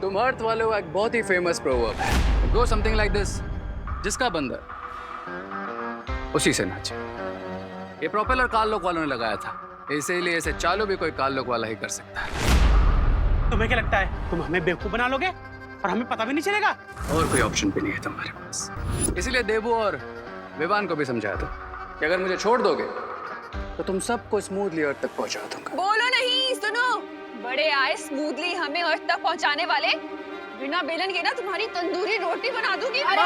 तुम अर्थ वालों का एक बहुत ही फेमस प्रोवर्ब है, गो समथिंग लाइक दिस, जिसका बंदर उसी से नाचे। ये प्रोपेलर कार्लोक वालों ने लगाया था, इसीलिए इसे चालू भी कोई कार्लोक वाला ही कर सकता है। तुम्हें क्या लगता है तुम हमें बेवकूफ बना लोगे और हमें पता भी नहीं चलेगा? और कोई ऑप्शन भी नहीं है तुम्हारे पास, इसीलिए देबू और विवान को भी समझाया था कि अगर मुझे छोड़ दोगे तो तुम सबको स्मूथली अर्थ तक पहुंचा दूंगा। बोलो नहीं, सुनो। बड़े आए स्मूथली हमें अर्थ तक पहुंचाने वाले, बिना बेलन के ना तुम्हारी तंदूरी रोटी बना दूंगी। अरे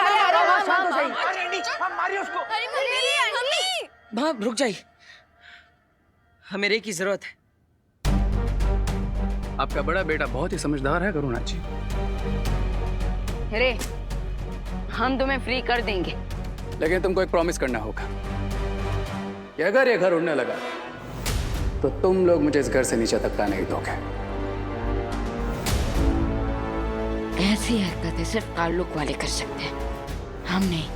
शांत हो जाइए। मारिए उसको। अरे मम्मी, माँ रुक जाइए, हमें रे की जरूरत है। आपका बड़ा बेटा बहुत ही समझदार है करुणा जी। रे, हम तुम्हें फ्री कर देंगे, लेकिन तुमको एक प्रॉमिस करना होगा कि अगर ये घर उड़ने लगा तो तुम लोग मुझे इस घर से नीचे तक नहीं दोगे। ऐसी हरकतें सिर्फ कार्लोक वाले कर सकते हैं, हम नहीं।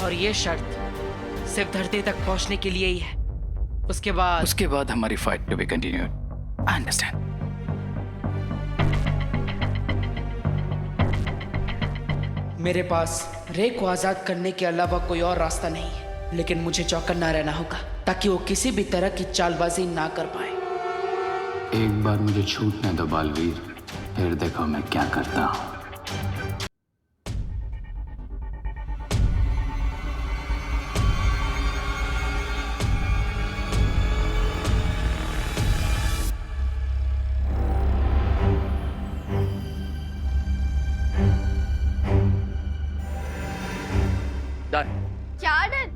और ये शर्त सिर्फ धरती तक पहुंचने के लिए ही है। उसके बाद हमारी fight to be continued. I understand. मेरे पास रे को आजाद करने के अलावा कोई और रास्ता नहीं है, लेकिन मुझे चौकन्ना रहना होगा ताकि वो किसी भी तरह की चालबाजी ना कर पाए। एक बार मुझे छूटने दो बालवीर, फिर देखो मैं क्या करता हूँ। क्या डन?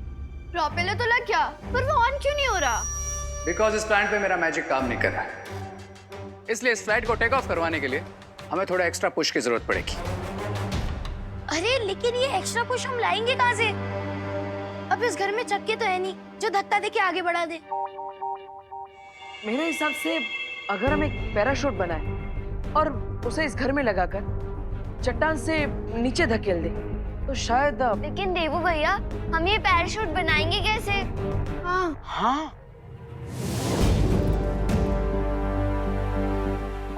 प्रोपेलर तो लग गया, पर वो ऑन क्यों नहीं हो रहा? बिकॉज इस प्लांट पे मेरा मैजिक काम नहीं कर रहा है, इसलिए इस फ्लाइट को टेक ऑफ करवाने के लिए हमें थोड़ा एक्स्ट्रा पुश की जरूरत पड़ेगी। अरे लेकिन ये एक्स्ट्रा पुश हम लाएंगे कहाँ से? अब इस घर में चक्के तो है नहीं जो धक्का देके आगे बढ़ा दे। मेरे हिसाब से अगर हम एक पैराशूट बनाए और उसे इस घर में लगाकर चट्टान से नीचे धकेल दे तो शायद। लेकिन देवू भैया, हम ये पैराशूट बनाएंगे कैसे? हाँ,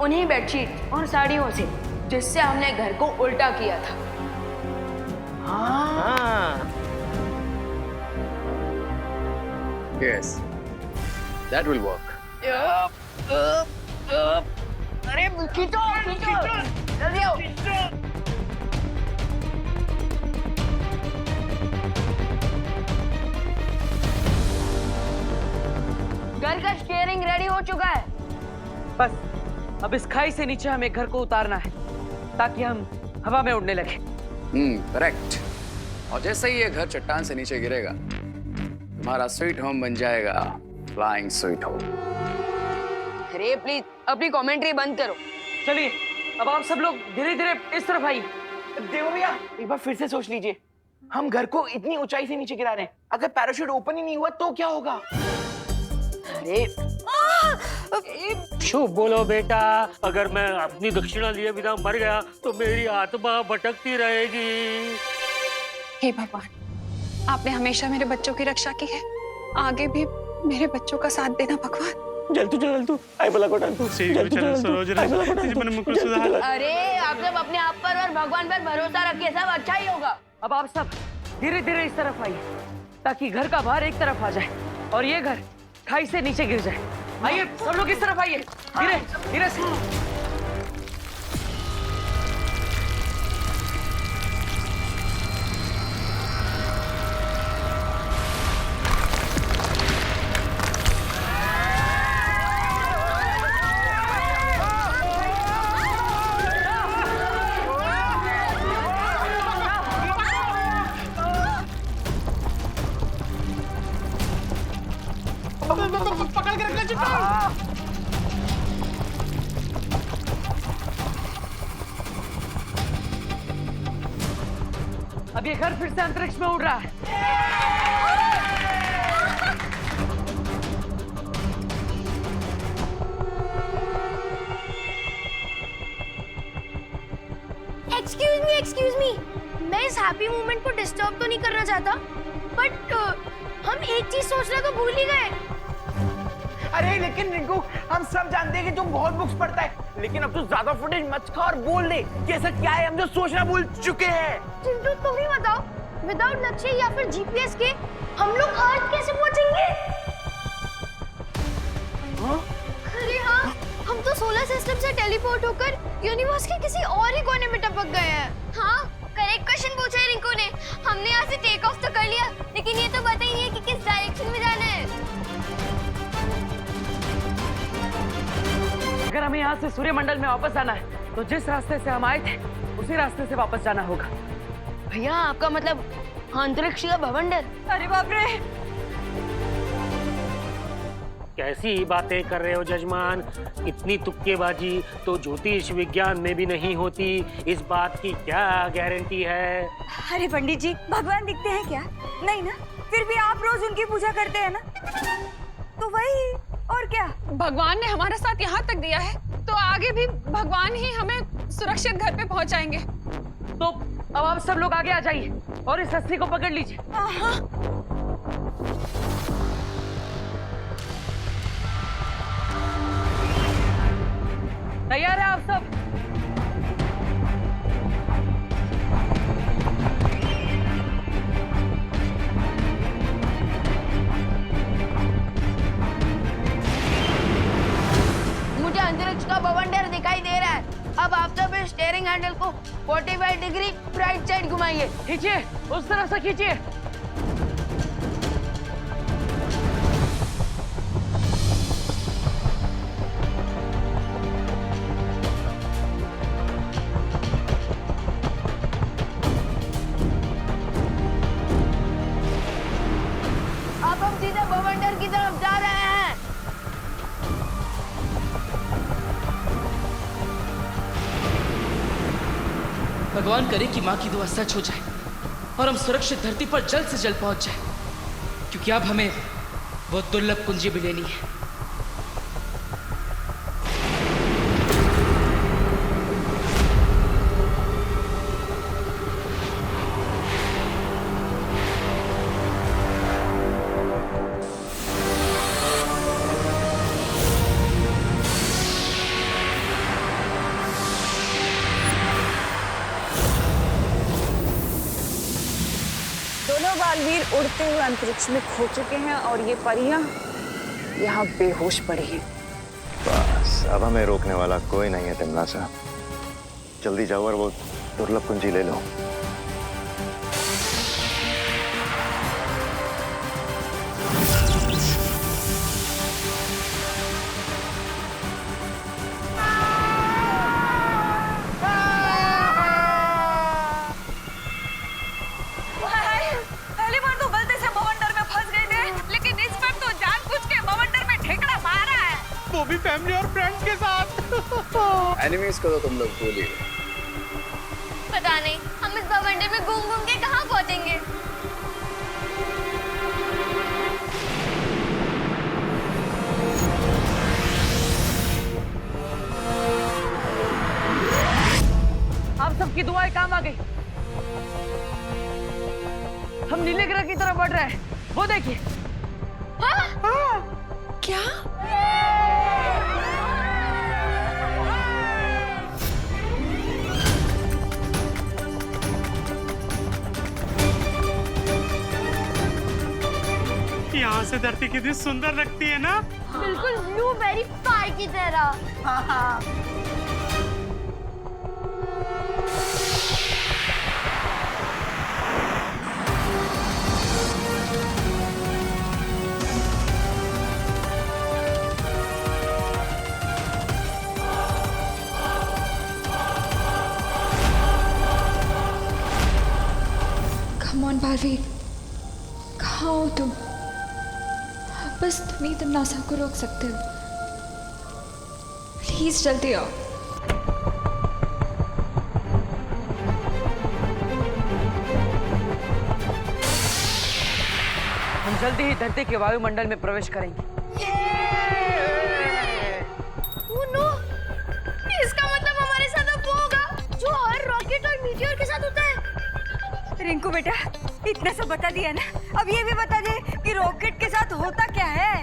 उन्हीं बेडशीट और साड़ियों से जिससे हमने घर को उल्टा किया था। हाँ। Yes, that will work. अरे खींचो, जल्दी आओ। घर का स्टीयरिंग रेडी हो चुका है, बस अब इस खाई से नीचे हमें घर को उतारना है ताकि हम हवा में उड़ने लगे। करेक्ट। और जैसे ही ये घर चट्टान से नीचे गिरेगा, तुम्हारा स्वीट होम बन जाएगा फ्लाइंग स्वीट होम। अरे प्लीज अपनी कमेंट्री बंद करो। चलिए अब आप सब लोग धीरे धीरे इस तरफ आइए। देवो भैया, एक बार फिर से सोच लीजिए, हम घर को इतनी ऊंचाई से नीचे गिरा रहे हैं, अगर पैराशूट ओपन ही नहीं हुआ तो क्या होगा? अरे शुभ बोलो बेटा, अगर मैं अपनी दक्षिणा लिए बिना मर गया तो मेरी आत्मा भटकती रहेगी। हे भगवान, आपने हमेशा मेरे बच्चों की रक्षा की है, आगे भी मेरे बच्चों का साथ देना भगवान। जल्दू आई बला को डाल तू। अरे आप सब अपने आप पर और भगवान पर भरोसा रखिए, सब अच्छा ही होगा। अब आप सब धीरे धीरे इस तरफ आइए ताकि घर का भार एक तरफ आ जाए और ये घर खाई से नीचे गिर जाए। आइए सब लोग इस तरफ आइए, धीरे धीरे से। पकड़ के रखना चट्टान। अब ये घर फिर से अंतरिक्ष में उड़ रहा है। एक्सक्यूज मी, मैं इस हैप्पी मोमेंट को डिस्टर्ब तो नहीं करना चाहता, बट हम एक चीज सोचना तो भूल ही गए। अरे लेकिन रिंकू, हम सब जानते हैं कि तुम बहुत बुक्स पढ़ता है, लेकिन अब तू ज्यादा फुटेज मत खा और बोल दे कि ऐसा क्या है हम जो सोचना भूल चुके हैं। चिंटू तुम ही बताओ, विदाउट लक्ष्य या फिर जीपीएस के हम लोग अर्थ कैसे पहुंचेंगे? अरे हाँ, हम तो सोलर सिस्टम से टेलीपोर्ट होकर यूनिवर्स के किसी और ही कोने में टपक गए हैं। हाँ, करेक्ट क्वेश्चन पूछा है रिंकू ने। हमने यहाँ से टेक ऑफ तो कर लिया, लेकिन ये तो पता ही नहीं है कि किस डायरेक्शन में जाना है। अगर हमें यहाँ से सूर्यमंडल में वापस जाना है तो जिस रास्ते से हम आए थे उसी रास्ते से वापस जाना होगा। भैया आपका मतलब अंतरिक्ष का भवंडर? अरे बाप रे, कैसी बातें कर रहे हो जजमान? इतनी तुक्केबाजी तो ज्योतिष विज्ञान में भी नहीं होती। इस बात की क्या गारंटी है? अरे पंडित जी, भगवान दिखते हैं क्या? नहीं ना, फिर भी आप रोज उनकी पूजा करते हैं ना, तो वही और क्या। भगवान ने हमारा साथ यहाँ तक दिया है तो आगे भी भगवान ही हमें सुरक्षित घर पे पहुँचाएंगे। तो अब आप सब लोग आगे आ जाइए और इस रस्सी को पकड़ लीजिए। तैयार है आप सब? मुझे अंतरिक्ष का भवंडर दिखाई दे रहा है। अब आप सब इस स्टीयरिंग हैंडल को 45 डिग्री राइट साइड घुमाइए। खींचिए, उस तरफ से खींचिए। अब हम सीधे भवंडर की तरफ जा रहे हैं। भगवान करे कि माँ की दुआ सच हो जाए और हम सुरक्षित धरती पर जल्द से जल्द पहुंच जाए, क्योंकि अब हमें वो दुर्लभ कुंजी भी लेनी है। दोनों बालवीर उड़ते हुए अंतरिक्ष में खो चुके हैं और ये परियां यहाँ बेहोश पड़ी हैं। बस अब हमें रोकने वाला कोई नहीं है तिमला साहब। जल्दी जाओ और वो दुर्लभ कुंजी ले लो। पहली बार तो गलती से बवंडर में फंस गए थे, लेकिन इस बार तो जानबूझ के बवंडर में ठेकड़ा मारा है। वो भी फैमिली और फ्रेंड्स के साथ। एनिमीज को तो तुम लोग भूल ही। पता नहीं हम इस भवंडर में घूम घूम के कहाँ पहुँचेंगे। आप सबकी दुआएं काम आ गई। हम नीले ग्रह की तरफ बढ़ रहे हैं, वो देखिए। क्या? यहाँ से धरती कितनी सुंदर लगती है ना? बिल्कुल ब्लूबेरी पाई की तरह। Come on, बालवीर, कहाँ हो तुम? बस तुम ही तमन्ना को रोक सकते हो। प्लीज जल्दी आओ। हम जल्दी ही धरती के वायुमंडल में प्रवेश करेंगे। Oh no! इसका मतलब हमारे साथ अब वो होगा जो हर रॉकेट और मीटियोर के साथ होता है। रिंकू बेटा, इतना सब बता दिया ना, अब ये भी बता दे कि रॉकेट के साथ होता क्या है।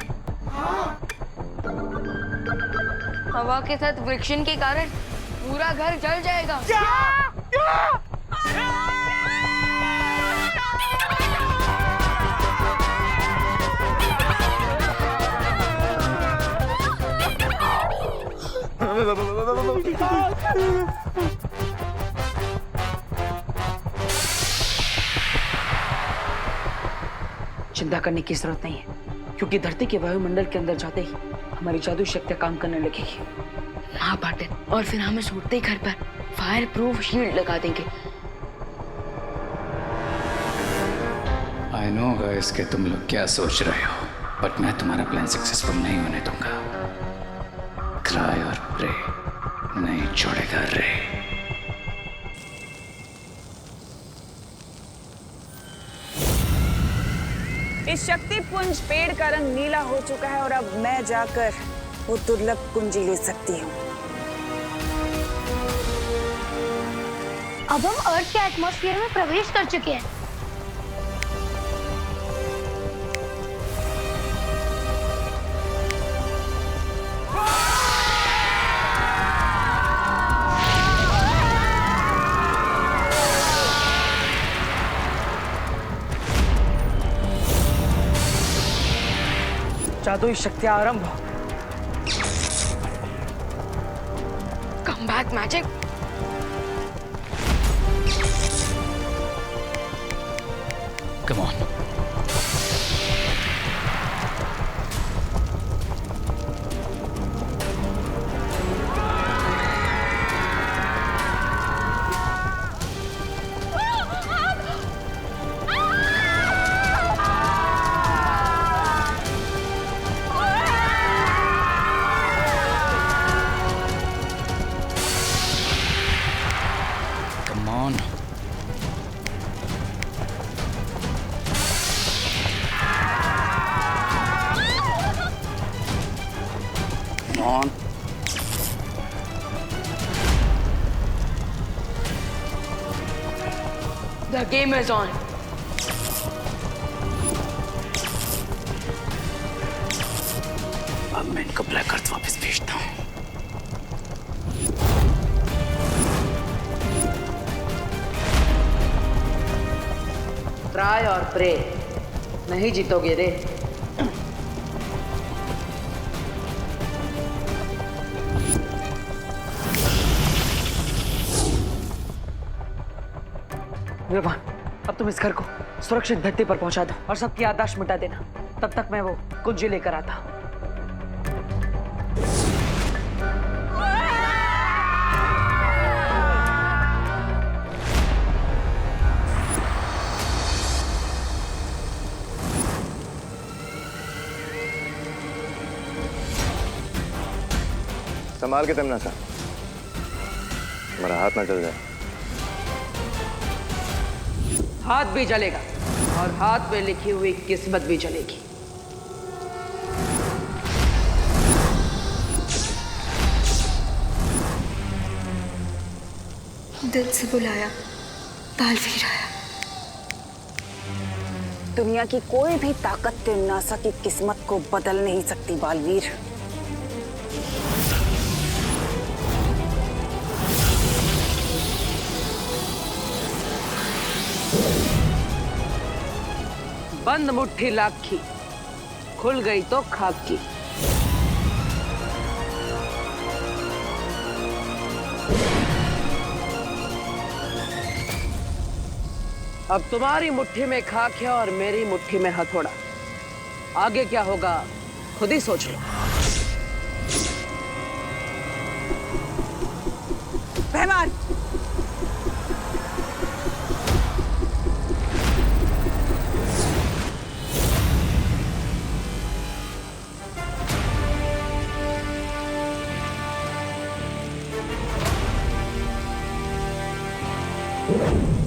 हवा के साथ फ्रिक्शन के कारण पूरा घर जल जाएगा। चिंता करने की जरूरत नहीं है, क्योंकि धरती के वायुमंडल के अंदर जाते ही हमारी जादू शक्तियां काम करने लगेगी। हाँ पाटिल, और फिर हम इस उड़ते घर पर फायर प्रूफ शील्ड लगा देंगे। आई नो गाइस कि तुम लोग क्या सोच रहे हो, बट मैं तुम्हारा प्लान सक्सेसफुल नहीं होने दूंगा। क्राई और प्रे नहीं छोड़ेगा रे। इस शक्ति पुंज पेड़ का रंग नीला हो चुका है और अब मैं जाकर वो दुर्लभ कुंजी ले सकती हूँ। अब हम अर्थ के एटमॉस्फेयर में प्रवेश कर चुके हैं। जादुई शक्तियां आरंभ हो। Come back magic. Come on. The game is on. अब मैं इनको ब्लैक अर्थ वापस भेजता हूँ। ट्राई और प्रे नहीं जीतोगे रे। विवान, अब तुम इस घर को सुरक्षित धरती पर पहुंचा दो और सबकी याददाश्त मिटा देना। तब तक मैं वो कुंजी लेकर आता हूं। संभाल के तमन्ना सा, हमारा हाथ ना जल जाए। हाथ भी जलेगा और हाथ में लिखी हुई किस्मत भी जलेगी। दिल से बुलाया, तालवीर आया। दुनिया की कोई भी ताकत तिमनासा की किस्मत को बदल नहीं सकती बालवीर। बंद मुट्ठी लाख की, खुल गई तो खाक की। अब तुम्हारी मुट्ठी में खाक है और मेरी मुट्ठी में हथौड़ा। आगे क्या होगा खुद ही सोच लो। मेहमान,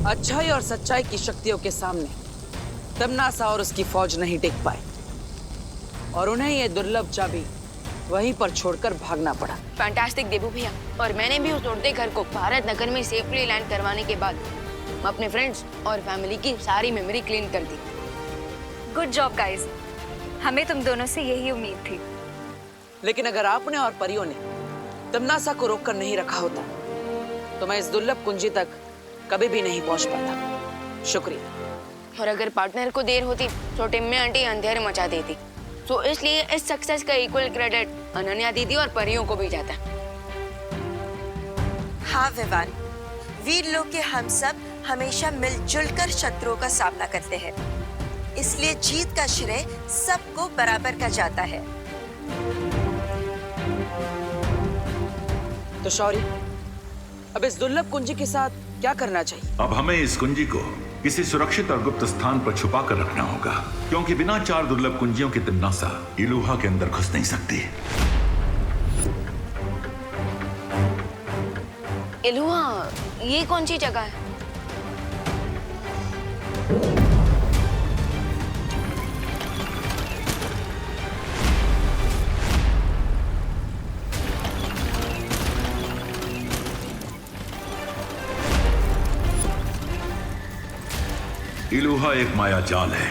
अच्छाई और सच्चाई की शक्तियों के सामने तमन्ना और उसकी फौज नहीं टिक पाए और उन्हें ये दुर्लभ चाबी वहीं पर छोड़कर भागना पड़ा। फैंटास्टिक देबू भैया, और मैंने भी उस उड़ते घर को भारत नगर में सेफली लैंड करवाने के बाद अपने फ्रेंड्स और फैमिली की सारी मेमोरी क्लीन कर दी। गुड जॉब गाइस, हमें तुम दोनों से यही उम्मीद थी। लेकिन अगर आपने और परियों ने तमन्नासा को रोककर नहीं रखा होता तो मैं इस दुर्लभ कुंजी तक कभी भी नहीं पहुंच पाता। शुक्रिया। और अगर पार्टनर को देर होती तो टिम्मी आंटी अंधेरे मचा देती। तो इसलिए इस सक्सेस का इक्वल क्रेडिट अनन्या दीदी और परियों को भी जाता है। हाँ विवान, वीर लोग के हम सब हमेशा मिलजुल कर शत्रुओं का सामना करते हैं, इसलिए जीत का श्रेय सबको बराबर का जाता है। तो शौर्य, अब इस दुर्लभ कुंजी के साथ क्या करना चाहिए? अब हमें इस कुंजी को किसी सुरक्षित और गुप्त स्थान पर छुपा कर रखना होगा, क्योंकि बिना 4 दुर्लभ कुंजियों की तिम्नासा इलुहा के अंदर घुस नहीं सकती। इलुहा, ये कौन सी जगह है? इलुहा एक माया जाल है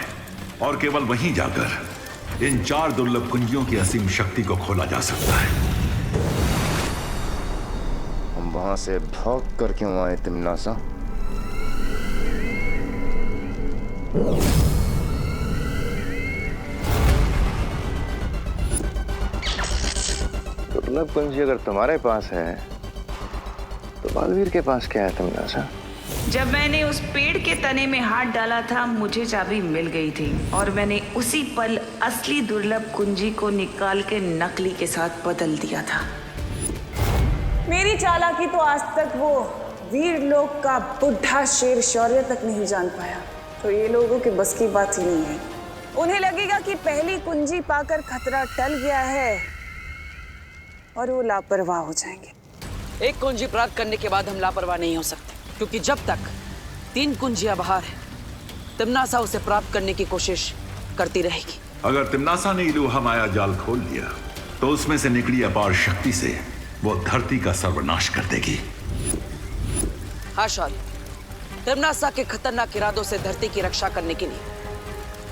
और केवल वहीं जाकर इन 4 दुर्लभ कुंजियों की असीम शक्ति को खोला जा सकता है। हम वहां से भाग कर क्यों आए तिम्नासा? दुर्लभ कुंजी अगर तुम्हारे पास है तो बालवीर के पास क्या है तिम्नासा? जब मैंने उस पेड़ के तने में हाथ डाला था मुझे चाबी मिल गई थी और मैंने उसी पल असली दुर्लभ कुंजी को निकाल के नकली के साथ बदल दिया था। मेरी चालाकी तो आज तक वो वीर लोग का बुढ़ा शेर शौर्य तक नहीं जान पाया, तो ये लोगों के बस की बात ही नहीं है। उन्हें लगेगा कि पहली कुंजी पाकर खतरा टल गया है और वो लापरवाह हो जाएंगे। एक कुंजी प्राप्त करने के बाद हम लापरवाह नहीं हो सकते, क्योंकि जब तक 3 कुंजियां बाहर है तिम्नासा उसे प्राप्त करने की कोशिश करती रहेगी। अगर तिम्नासा ने इलुहा माया जाल खोल दिया तो उसमें से निकली अपार शक्ति से वो धरती का सर्वनाश कर देगी। हाँ शौर्य, तिम्नासा के खतरनाक इरादों से धरती की रक्षा करने के लिए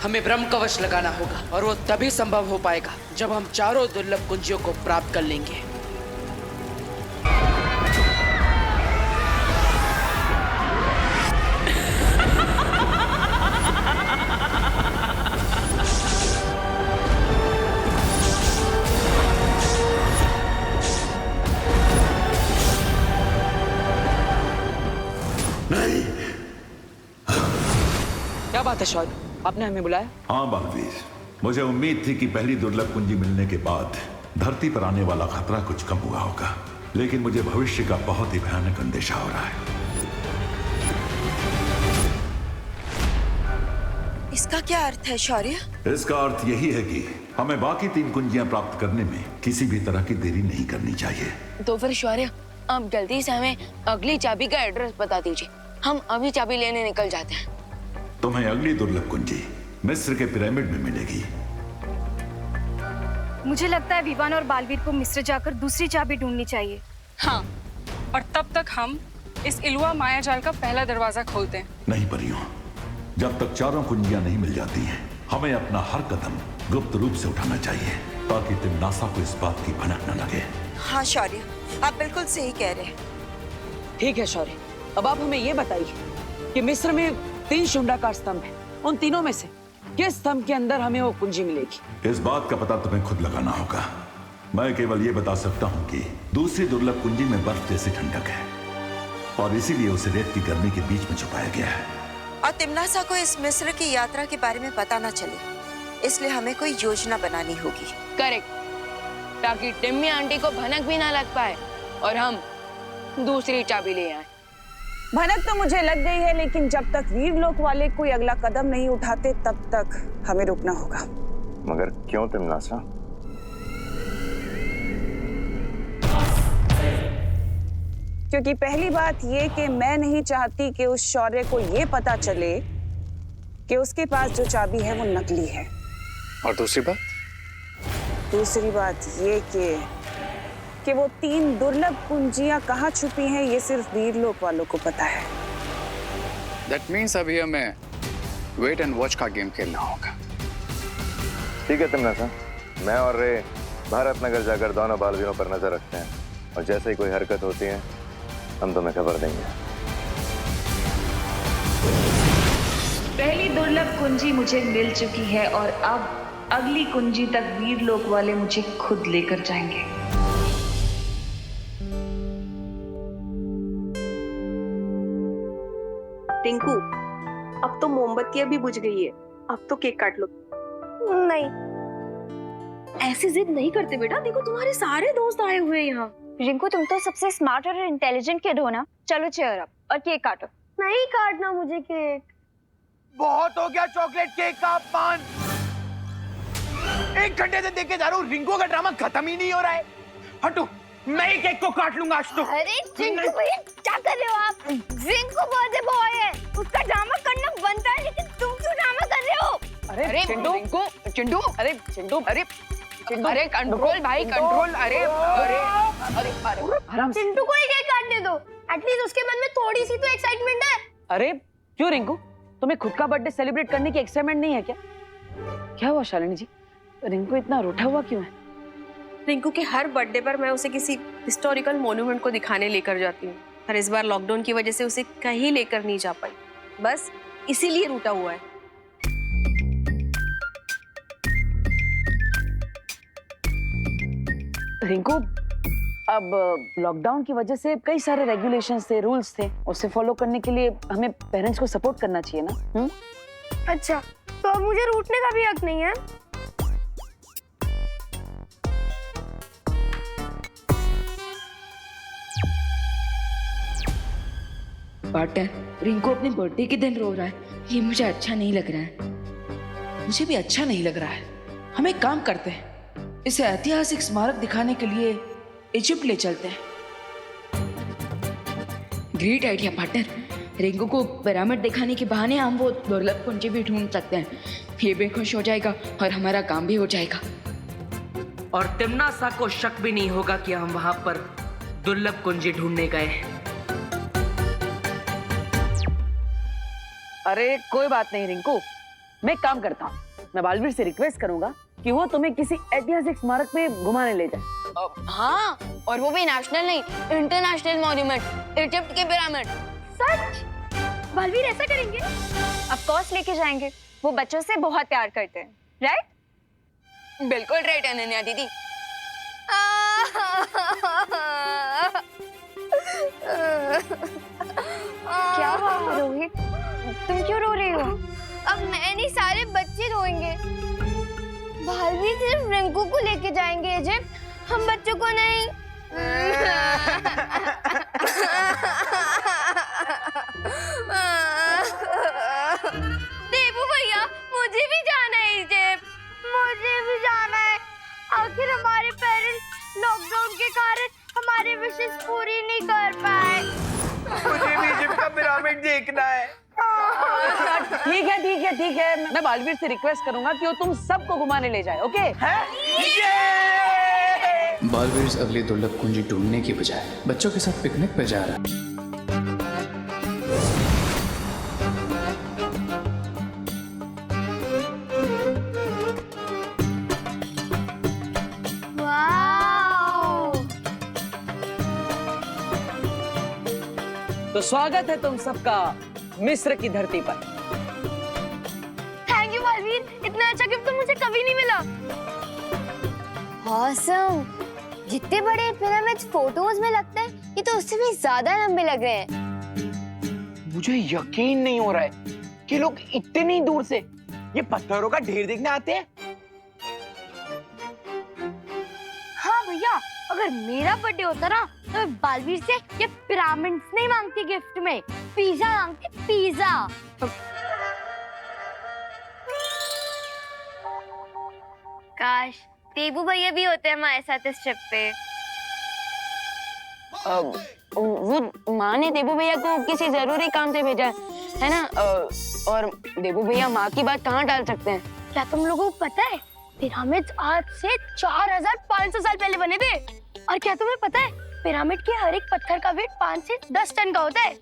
हमें ब्रह्म कवच लगाना होगा, और वो तभी संभव हो पाएगा जब हम 4 दुर्लभ कुंजियों को प्राप्त कर लेंगे। क्या बात है शौर्य, आपने हमें बुलाया? हाँ बालवीर, मुझे उम्मीद थी कि पहली दुर्लभ कुंजी मिलने के बाद धरती पर आने वाला खतरा कुछ कम हुआ होगा, लेकिन मुझे भविष्य का बहुत ही भयानक अंदेशा हो रहा है। इसका क्या अर्थ है शौर्य? इसका अर्थ यही है कि हमें बाकी 3 कुंजियां प्राप्त करने में किसी भी तरह की देरी नहीं करनी चाहिए। तो फिर शौर्य, आप जल्दी से हमें अगली चाबी का एड्रेस बता दीजिए, हम अभी चाबी लेने निकल जाते हैं। तुम्हें अगली दुर्लभ कुंजी मिस्र के पिरामिड में मिलेगी। मुझे लगता है विवान और बालवीर को मिस्र जाकर दूसरी चाबी ढूंढनी चाहिए। हाँ, और तब तक हम इस इलुहा माया जाल का पहला दरवाजा खोलते हैं। नहीं परियों, जब तक 4 कुंजियां नहीं मिल जाती हैं, हमें अपना हर कदम गुप्त रूप से उठाना चाहिए ताकि तिम्नासा को इस बात की भनक न लगे। हाँ शौर्य, आप बिल्कुल सही कह रहे हैं। ठीक है शौर्य, अब आप हमें ये बताइए कि मिस्र में 3 शुंडाकार स्तंभ हैं, उन तीनों में से किस स्तंभ के अंदर हमें वो कुंजी मिलेगी? इस बात का पता तुम्हें खुद लगाना होगा। मैं केवल ये बता सकता हूँ कि दूसरी दुर्लभ कुंजी में बर्फ जैसी ठंडक है और इसीलिए उसे रेत की गर्मी के बीच में छुपाया गया है। और तिम्नासा को इस मिस्र की यात्रा के बारे में पता ना चले, इसलिए हमें कोई योजना बनानी होगी। करेक्ट, ताकि टिम्मी आंटी को भनक भी ना लग पाए और हम दूसरी चाबी ले आए। भनक तो मुझे लग गई है, लेकिन जब तक वीर लोक वाले कोई अगला कदम नहीं उठाते तब तक हमें रुकना होगा। मगर क्यों तिम्नासा? क्योंकि पहली बात ये कि मैं नहीं चाहती कि उस शौर्य को ये पता चले कि उसके पास जो चाबी है वो नकली है। और दूसरी बात? दूसरी बात ये कि वो 3 दुर्लभ कुंजियां कहाँ छुपी हैं ये सिर्फ वीर लोक वालों को पता है। That means अभी हमें वेट एंड वॉच का गेम खेलना होगा। ठीक है तिम्नासा, मैं और रे भारत नगर जाकर दोनों बालवीरों पर नजर रखते हैं और जैसे ही कोई हरकत होती है हम तुम्हें खबर देंगे। पहली दुर्लभ कुंजी मुझे मिल चुकी है और अब अगली कुंजी तक वीरलोक वाले मुझे खुद लेकर जाएंगे। टिंकू, अब तो मोमबत्तियां भी बुझ गई है, अब तो केक काट लो। नहीं, ऐसी जिद नहीं करते बेटा, देखो तुम्हारे सारे दोस्त आए हुए हैं यहाँ। रिंकू तुम तो सबसे स्मार्ट और इंटेलिजेंट किड हो ना। चलो चेयर अप और केक काटो। नहीं काटना मुझे केक। बहुत हो गया चॉकलेट केक का अपमान। 1 घंटे से देखे जा रहा हूँ, रिंकू का ड्रामा खत्म ही नहीं हो रहा है। हटो, मैं ही केक को काट लूंगा आज तो। अरे रिंकू भैया क्या कर रहे हो आप? रिंकू बर्थडे बॉय है, उसका ड्रामा करना बनता है, लेकिन तुम क्यों ड्रामा कर रहे हो? अरे चिंटू, चिंटू, अरे चिंटू, अरे अरे कंट्रोल भाई कंट्रोल। अरे अरे अरे अरे चिंटू को ही केक काटने दो, एटलीस्ट उसके मन में थोड़ी सी तो एक्साइटमेंट है। अरे क्यों रिंकू, तुम्हें खुद का बर्थडे सेलिब्रेट करने की एक्साइटमेंट नहीं है क्या? क्या हुआ शालिनी जी, रिंकू इतना रूठा हुआ क्यों है? रिंकू के हर बर्थडे पर मैं उसे किसी हिस्टोरिकल मॉन्यूमेंट को दिखाने लेकर जाती हूँ, पर इस बार लॉकडाउन की वजह से उसे कहीं लेकर नहीं जा पाई, बस इसीलिए रूठा हुआ है। रिंकू, अब लॉकडाउन की वजह से कई सारे रेगुलेशंस थे, रूल्स थे, उसे फॉलो करने के लिए हमें पेरेंट्स को सपोर्ट करना चाहिए ना। अच्छा, तो अब मुझे रूठने का भी हक नहीं है? पार्टनर, रिंकू अपने बर्थडे के दिन रो रहा है, ये मुझे अच्छा नहीं लग रहा है। मुझे भी अच्छा नहीं लग रहा है। हम एक काम करते हैं, इसे ऐतिहासिक स्मारक दिखाने के लिए इजिप्ट ले चलते हैं। Great idea partner. रिंकू को पिरामिड दिखाने के बहाने हम वो दुर्लभ कुंजी भी ढूंढ सकते हैं। ये भी खुश हो जाएगा और हमारा काम भी हो जाएगा। और तिम्नासा को शक भी नहीं होगा कि हम वहां पर दुर्लभ कुंजी ढूंढने गए हैं। अरे कोई बात नहीं रिंकू, मैं एक काम करता हूँ, मैं बालवीर से रिक्वेस्ट करूंगा कि वो तुम्हें किसी ऐतिहासिक स्मारक में घुमाने ले जाए। हाँ, और वो भी नेशनल नहीं, इंटरनेशनल मॉन्यूमेंट, इजिप्ट के पिरामिड। सच? बालवीर ऐसा करेंगे? ऑफ कोर्स लेके जाएंगे, वो बच्चों से बहुत प्यार करते हैं, राइट? बिल्कुल राइट अनन्या दीदी। क्या हुआ रोहित, तुम क्यों रो रही हो? अब मैं नहीं, सारे बच्चे रोएंगे। बालवीर सिर्फ रिंकू को लेके जाएंगे इजिप्ट, हम बच्चों को नहीं। देवू भैया, मुझे भी जाना है इजिप्ट। मुझे भी जाना है। आखिर हमारे पेरेंट्स लॉकडाउन के कारण हमारे विशेष पूरी नहीं कर पाए। मुझे भी इजिप्ट का पिरामिड देखना है। ठीक है ठीक है ठीक है, मैं बालवीर से रिक्वेस्ट करूंगा कि वो तुम सबको घुमाने ले जाए। ओके? बालवीर अगली दुर्लभ कुंजी ढूंढने की बजाय बच्चों के साथ पिकनिक पे जा रहा है। तो स्वागत है तुम सबका मिस्र की धरती पर। थैंक यू बालवीर, इतना अच्छा गिफ्ट तो मुझे कभी नहीं मिला। ऑसम, जितने बड़े पिरामिड्स फोटोज में लगते हैं, ये तो उससे भी ज्यादा लंबे लग रहे हैं। मुझे यकीन नहीं हो रहा है कि लोग इतनी दूर से ये पत्थरों का ढेर देखने आते हैं। हाँ भैया, अगर मेरा बर्थडे होता ना तो मैं बालवीर से ये पिरामिड्स नहीं मांगती गिफ्ट में, पिज्जा मांगती, पिज्जा। काश देबू भैया भी होते हमारे साथ इस ट्रिप पे। वो माँ ने देबू भैया को किसी जरूरी काम से भेजा है ना, और देबू भैया माँ की बात कहाँ टाल सकते हैं। क्या तुम लोगों को पता है पिरामिड आज से 4500 साल पहले बने थे? और क्या तुम्हें पता है पिरामिड के हर एक पत्थर का वेट 5 से 10 टन का होता है।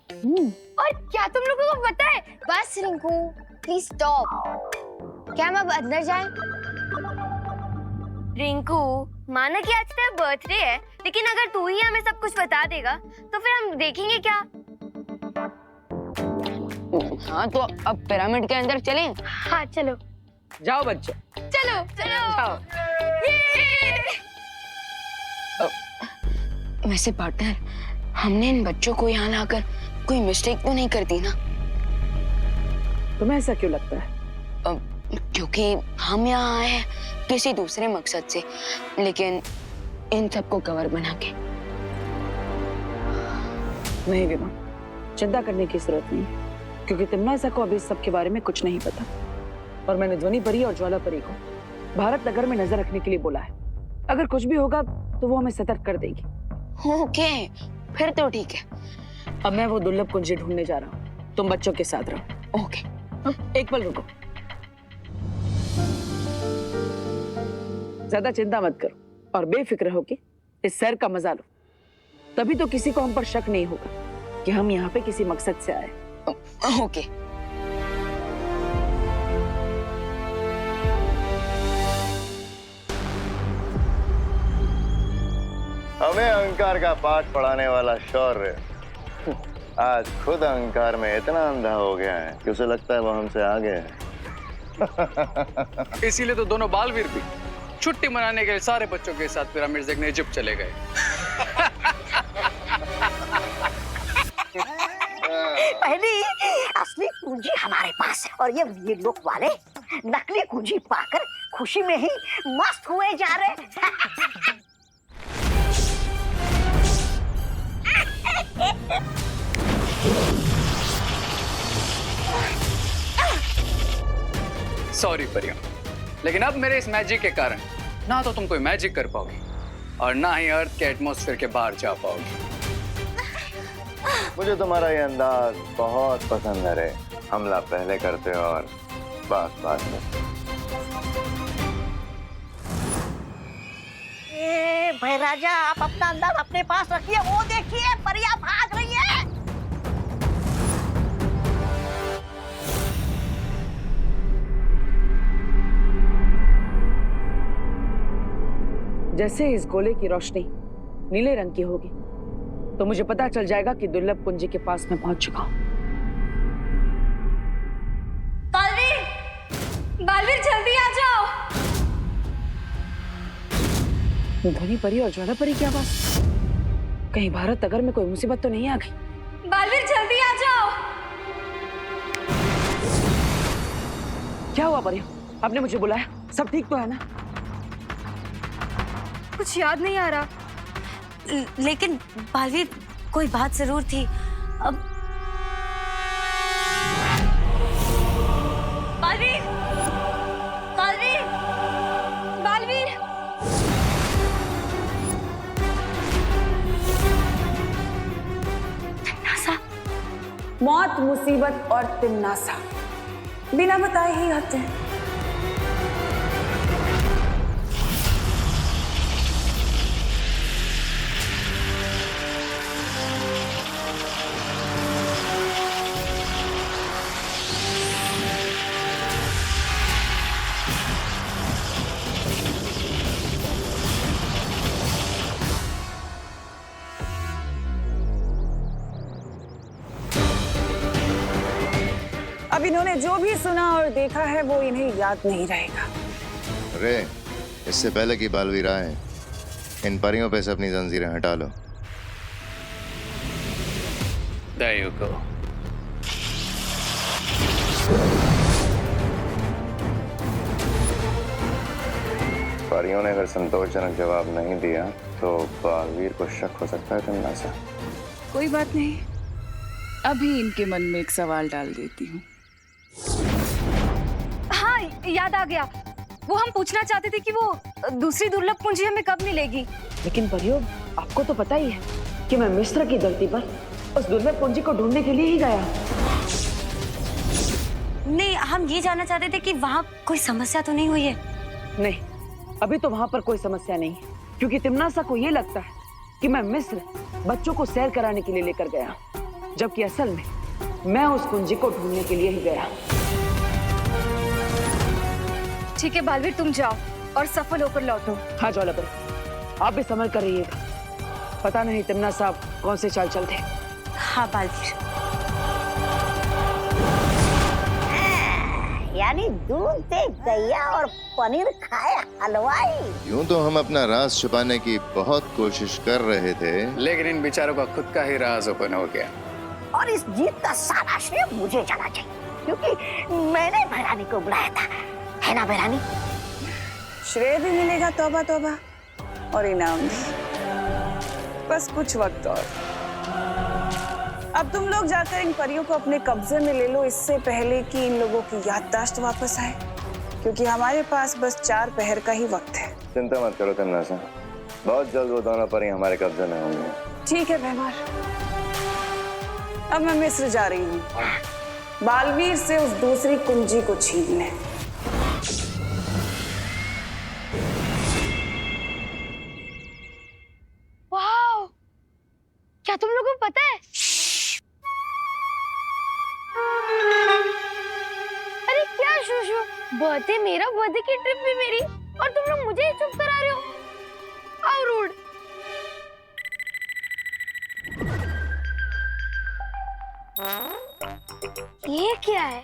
और क्या तुम लोगों को पता है? बस रिंकू प्लीज स्टॉप। क्या हम अब अंदर जाएं? रिंकू, माना कि आज तेरा बर्थडे है, लेकिन अगर तू ही हमें सब कुछ बता देगा तो फिर हम देखेंगे क्या? हाँ तो अब पिरामिड के अंदर चलें? हाँ चलो। जाओ बच्चे, चलो चलो। जाओ। वैसे पार्टनर, हमने इन बच्चों को यहाँ लाकर कोई मिस्टेक तो नहीं कर दी ना? तुम्हें ऐसा क्यों लगता है? क्योंकि हम यहाँ आए हैं किसी दूसरे मकसद से, लेकिन इन सबको कवर बना के। नहीं विमा, चिंता करने की जरूरत नहीं, क्योंकि तिमनासा को अभी इस सब के बारे में कुछ नहीं पता। और मैंने ध्वनि परी और ज्वाला परी को भारत नगर में नजर रखने के लिए बोला है। अगर कुछ भी होगा तो वो हमें सतर्क कर देगी। ओके, फिर तो ठीक है। अब मैं वो दुर्लभ कुंजी ढूंढने जा रहा हूँ, तुम बच्चों के साथ रहो। ओके। एक पल रुको, ज्यादा चिंता मत करो और बेफिक्र हो के इस सैर का मजा लो। तभी तो किसी को हम पर शक नहीं होगा कि हम यहाँ पे किसी मकसद से आए। ओके। हमें अहंकार का पाठ पढ़ाने वाला शौर्य आज खुद अहंकार में इतना अंधा हो गया है कि उसे लगता है वो हमसे आगे है। इसीलिए तो दोनों बालवीर भी छुट्टी मनाने के लिए सारे बच्चों के साथ पिरामिड देखने इजिप्ट चले गए। पहली असली कुंजी हमारे पास है और ये लोग वाले नकली कुंजी पाकर खुशी में ही मस्त हुए जा रहे हैं। सॉरी परियों, लेकिन अब मेरे इस मैजिक के कारण ना तो तुम कोई मैजिक कर पाओगे और ना ही अर्थ के एटमॉस्फेयर के बाहर जा पाओगे। मुझे तुम्हारा ये अंदाज बहुत पसंद है रे। हमला पहले करते हो और बात बात में। भाई राजा, आप अपना अंदाज अपने पास रखिए। वो देखिए, परियां भाग रही है। जैसे इस गोले की रोशनी नीले रंग की होगी तो मुझे पता चल जाएगा कि दुर्लभ कुंजी के पास मैं पहुंच चुका हूं। बालवीर, बालवीर जल्दी आ जाओ। ध्वनि परी और ज्वाला परी की आवाज। कहीं भारत नगर में कोई मुसीबत तो नहीं आ गई? बालवीर जल्दी आ जाओ। क्या हुआ परियों? आपने मुझे बुलाया? सब ठीक तो है ना? कुछ याद नहीं आ रहा, लेकिन बालवीर कोई बात जरूर थी। अब बालवीर, बालवीर, बालवीर। तिमनासा, मौत, मुसीबत और तिमनासा बिना बताए ही आते हैं। अब इन्होंने जो भी सुना और देखा है वो इन्हें याद नहीं रहेगा। रे, इससे पहले कि बालवीर आए, इन परियों पे से अपनी जंजीरें हटा लो। There you go. परियों ने अगर संतोषजनक जवाब नहीं दिया तो बालवीर को शक हो सकता है तिमनासा। कोई बात नहीं, अभी इनके मन में एक सवाल डाल देती हूँ। हाँ, याद आ गया। वो हम पूछना चाहते थे कि वो दूसरी दुर्लभ कुंजी हमें कब मिलेगी। लेकिन परियों, आपको तो पता ही है कि मैं मिस्र की धरती पर उस दुर्लभ कुंजी को ढूंढने के लिए ही गया। नहीं, हम ये जानना चाहते थे कि वहाँ कोई समस्या तो नहीं हुई है। नहीं, अभी तो वहां पर कोई समस्या नहीं है, क्योंकि तिमनासा को ये लगता है कि मैं मिस्र बच्चों को सैर कराने के लिए लेकर गया, जबकि असल में मैं उस कुंजी को ढूंढने के लिए ही गया। ठीक है बालवीर, तुम जाओ, और सफल होकर लौटूं। हाँ ज्वालापुर, आप भी संभल कर रहिएगा। पता नहीं तिम्ना साहब कौन से चाल चलते। हाँ बालवीर। यानी दूध दे गैया और पनीर खाए हलवाई। यूं तो हम अपना राज छुपाने की बहुत कोशिश कर रहे थे, लेकिन इन बेचारों का खुद का ही राज ओपन हो गया। और इस जीत का सारा श्रेय मुझे जाना चाहिए, क्योंकि मैंने भैरानी को बुलाया था, है ना भैरानी? श्रेय भी मिलेगा, तौबा तौबा, और इनाम भी। बस कुछ वक्त और। अब तुम लोग जाकर इन परियों को अपने कब्जे में ले लो, इससे पहले कि इन लोगों की याददाश्त वापस आए, क्योंकि हमारे पास बस 4 पहर का ही वक्त है। चिंता मत करो तिम्ना सा, बहुत जल्द वो दोनों परी हमारे कब्जे में होंगे। ठीक है भैमार, अब मैं मिस्र जा रही हूँ बालवीर से उस दूसरी कुंजी को छीनने। वाह, क्या तुम लोगों को पता है? अरे क्या शूशु, बर्थडे मेरा, बर्थडे की ट्रिप भी मेरी, और तुम लोग मुझे ही चुप करा रहे हो। How rude. ये क्या है?